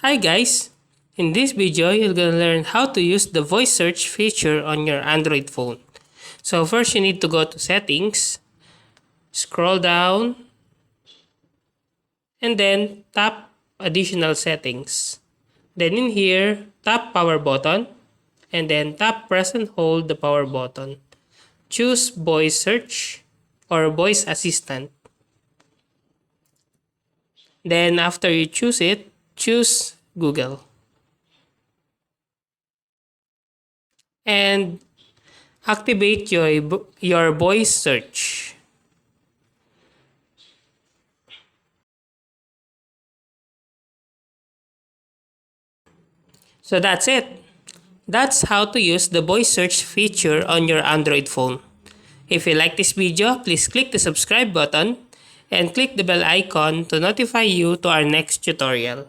Hi guys! In this video, you're gonna learn how to use the voice search feature on your Android phone. So first you need to go to settings, scroll down, and then tap additional settings. Then in here, tap power button, and then tap press and hold the power button. Choose voice search or voice assistant. Then after you choose it, choose Google. And activate your voice search. So that's it. That's how to use the voice search feature on your Android phone. If you like this video, please click the subscribe button and click the bell icon to notify you to our next tutorial.